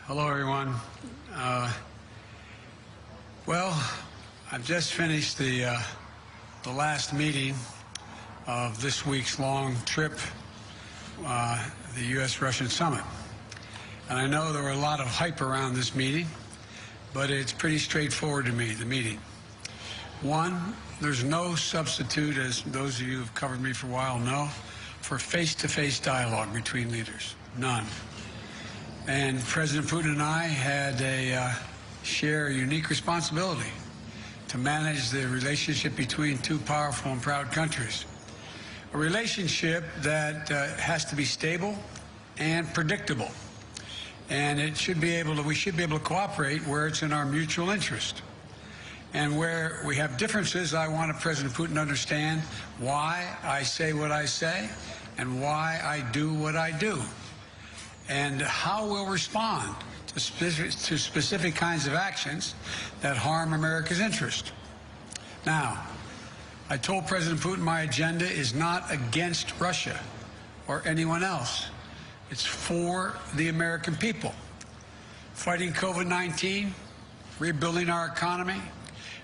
Hello, everyone. Well, I've just finished the last meeting of this week's long trip, the U.S.-Russian summit. And I know there were a lot of hype around this meeting, but it's pretty straightforward to me, the meeting. One, there's no substitute, as those of you who have covered me for a while know, for face-to-face dialogue between leaders. None. And President Putin and I had share a unique responsibility to manage the relationship between two powerful and proud countries. A relationship that has to be stable and predictable. And we should be able to cooperate where it's in our mutual interest. And where we have differences, I want President Putin to understand why I say what I say and why I do what I do, and how we'll respond to specific kinds of actions that harm America's interest. Now, I told President Putin my agenda is not against Russia or anyone else. It's for the American people. Fighting COVID-19, rebuilding our economy,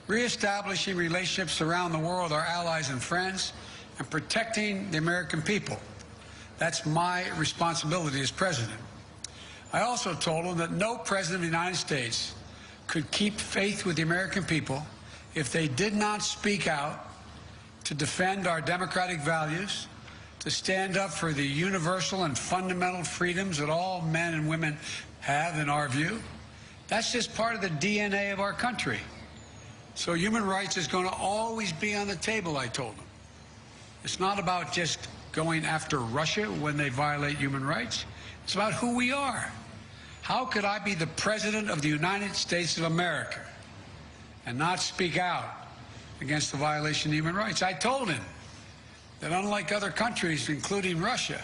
reestablishing relationships around the world with our allies and friends, and protecting the American people. That's my responsibility as president. I also told him that no president of the United States could keep faith with the American people if they did not speak out to defend our democratic values, to stand up for the universal and fundamental freedoms that all men and women have, in our view. That's just part of the DNA of our country. So human rights is going to always be on the table, I told him. It's not about just going after Russia when they violate human rights. It's about who we are. How could I be the President of the United States of America and not speak out against the violation of human rights? I told him that unlike other countries, including Russia,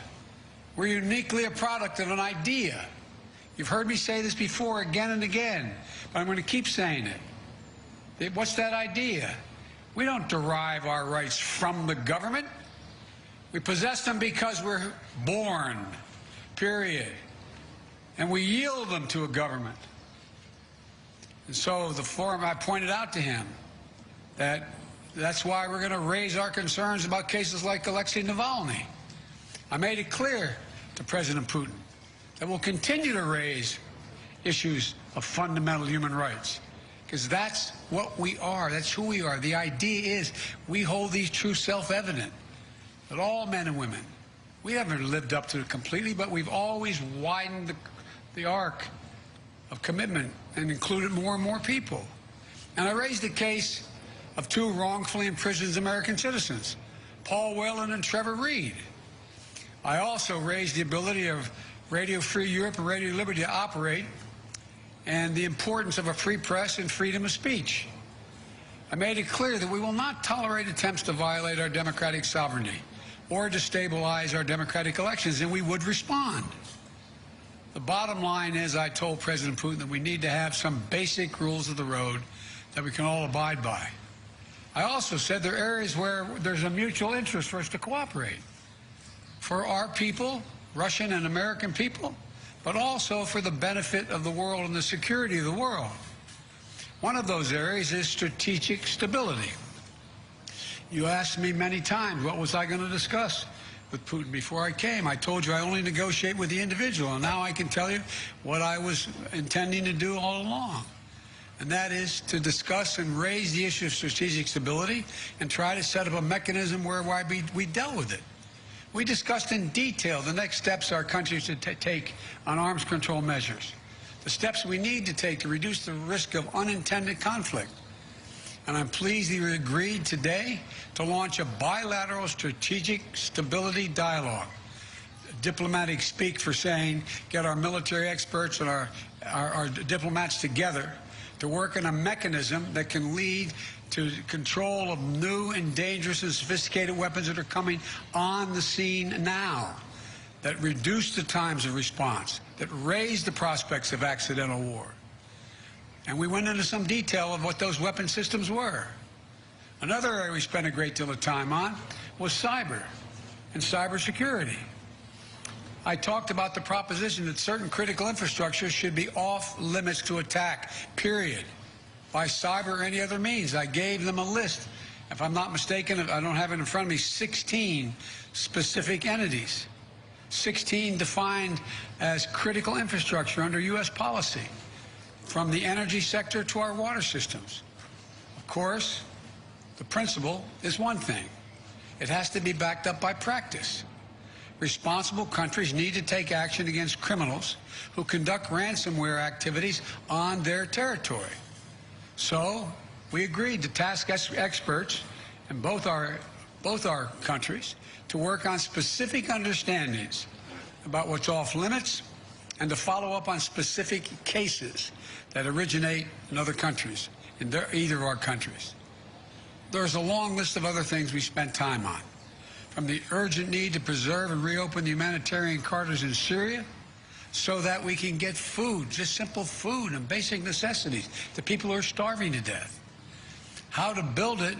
we're uniquely a product of an idea. You've heard me say this before again and again, but I'm going to keep saying it. What's that idea? We don't derive our rights from the government. We possess them because we're born, period. And we yield them to a government. And so the forum, I pointed out to him that that's why we're going to raise our concerns about cases like Alexei Navalny. I made it clear to President Putin that we'll continue to raise issues of fundamental human rights, because that's what we are. That's who we are. The idea is we hold these truths self-evident, that all men and women, we haven't lived up to it completely, but we've always widened the arc of commitment and included more and more people. And I raised the case of two wrongfully imprisoned American citizens, Paul Whelan and Trevor Reed. I also raised the ability of Radio Free Europe and Radio Liberty to operate and the importance of a free press and freedom of speech. I made it clear that we will not tolerate attempts to violate our democratic sovereignty or destabilize our democratic elections, and we would respond. The bottom line is, I told President Putin that we need to have some basic rules of the road that we can all abide by. I also said there are areas where there's a mutual interest for us to cooperate. For our people, Russian and American people, but also for the benefit of the world and the security of the world. One of those areas is strategic stability. You asked me many times, what was I going to discuss with Putin before I came? I told you I only negotiate with the individual, and now I can tell you what I was intending to do all along. And that is to discuss and raise the issue of strategic stability and try to set up a mechanism whereby we dealt with it. We discussed in detail the next steps our country should take on arms control measures, the steps we need to take to reduce the risk of unintended conflict. And I'm pleased that we agreed today to launch a bilateral strategic stability dialogue. Diplomatic speak for saying, get our military experts and our diplomats together to work on a mechanism that can lead to control of new and dangerous and sophisticated weapons that are coming on the scene now, that reduce the times of response, that raise the prospects of accidental war. And we went into some detail of what those weapon systems were. Another area we spent a great deal of time on was cyber and cybersecurity. I talked about the proposition that certain critical infrastructure should be off limits to attack, period, by cyber or any other means. I gave them a list. If I'm not mistaken, I don't have it in front of me, 16 specific entities, 16 defined as critical infrastructure under U.S. policy, from the energy sector to our water systems. Of course, the principle is one thing. It has to be backed up by practice. Responsible countries need to take action against criminals who conduct ransomware activities on their territory. So we agreed to task experts in both our countries to work on specific understandings about what's off limits and to follow up on specific cases that originate in other countries, in either of our countries. There's a long list of other things we spent time on, from the urgent need to preserve and reopen the humanitarian corridors in Syria so that we can get food, just simple food and basic necessities, to people who are starving to death. How to build it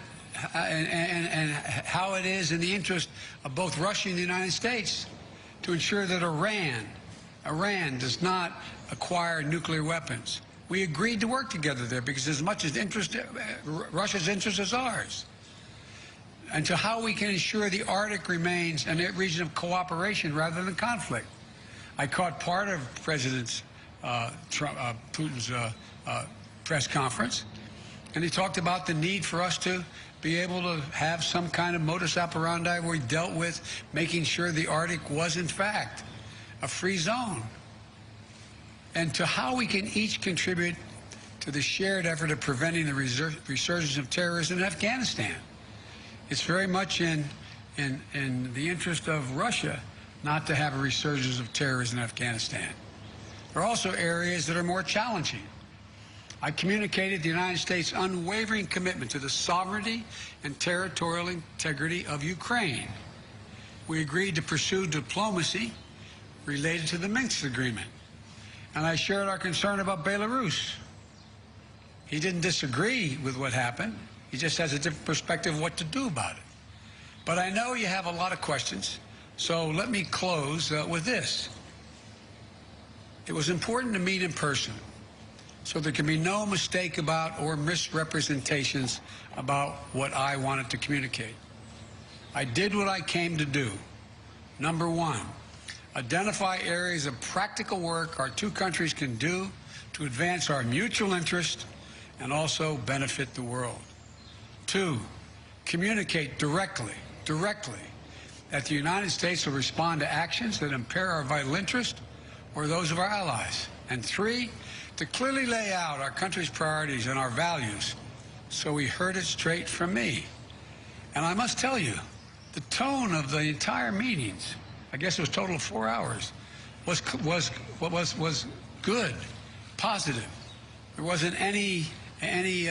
and how it is in the interest of both Russia and the United States to ensure that Iran does not acquire nuclear weapons. We agreed to work together there because as much as Russia's interest is ours. And to how we can ensure the Arctic remains a region of cooperation rather than conflict. I caught part of President Putin's press conference, and he talked about the need for us to be able to have some kind of modus operandi where we dealt with making sure the Arctic was, in fact, a free zone. And to how we can each contribute to the shared effort of preventing the resurgence of terrorism in Afghanistan. It's very much in the interest of Russia not to have a resurgence of terrorism in Afghanistan. There are also areas that are more challenging. I communicated the United States' unwavering commitment to the sovereignty and territorial integrity of Ukraine. We agreed to pursue diplomacy related to the Minsk agreement. And I shared our concern about Belarus. He didn't disagree with what happened. He just has a different perspective of what to do about it. But I know you have a lot of questions, so let me close with this. It was important to meet in person, so there can be no mistake about or misrepresentations about what I wanted to communicate. I did what I came to do. Number one, identify areas of practical work our two countries can do to advance our mutual interest and also benefit the world. Two, communicate directly that the United States will respond to actions that impair our vital interest or those of our allies. And three, to clearly lay out our country's priorities and our values so we heard it straight from me. And I must tell you, the tone of the entire meetings, I guess it was a total of 4 hours, was good, positive. There wasn't any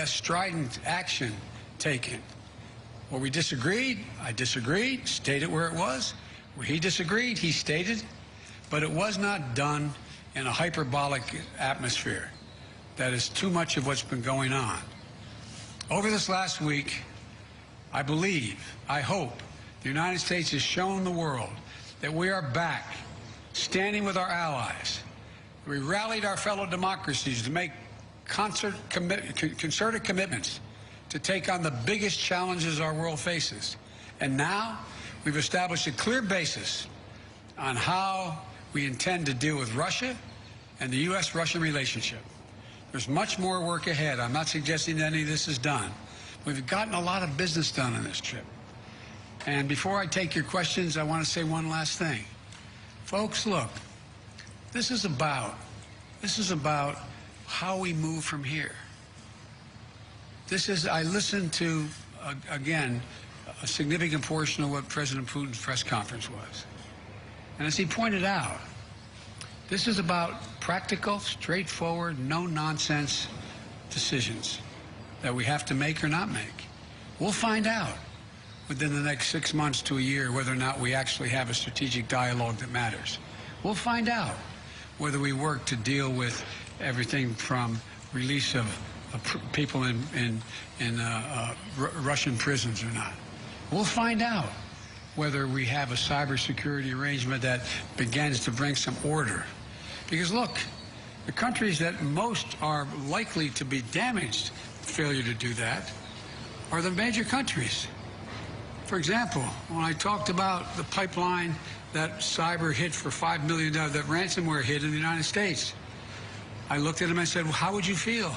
strident action taken. Where we disagreed, I disagreed, stated where it was. Where he disagreed, he stated. But it was not done in a hyperbolic atmosphere. That is too much of what's been going on. Over this last week, I believe, I hope, the United States has shown the world that we are back, standing with our allies. We rallied our fellow democracies to make concerted commitments to take on the biggest challenges our world faces. And now we've established a clear basis on how we intend to deal with Russia and the U.S.-Russian relationship. There's much more work ahead. I'm not suggesting that any of this is done. We've gotten a lot of business done on this trip. And before I take your questions, I want to say one last thing. Folks, look, this is about how we move from here. I listened to, again, a significant portion of what President Putin's press conference was. And as he pointed out, this is about practical, straightforward, no-nonsense decisions that we have to make or not make. We'll find out within the next 6 months to a year whether or not we actually have a strategic dialogue that matters. We'll find out whether we work to deal with everything from release of people in Russian prisons or not. We'll find out whether we have a cybersecurity arrangement that begins to bring some order. Because look, the countries that most are likely to be damaged, failure to do that, are the major countries. For example, when I talked about the pipeline that cyber hit for $5 million, that ransomware hit in the United States, I looked at him and I said, well, how would you feel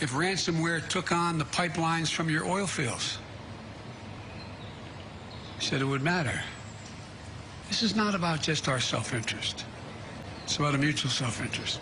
if ransomware took on the pipelines from your oil fields? He said it would matter. This is not about just our self-interest. It's about a mutual self-interest.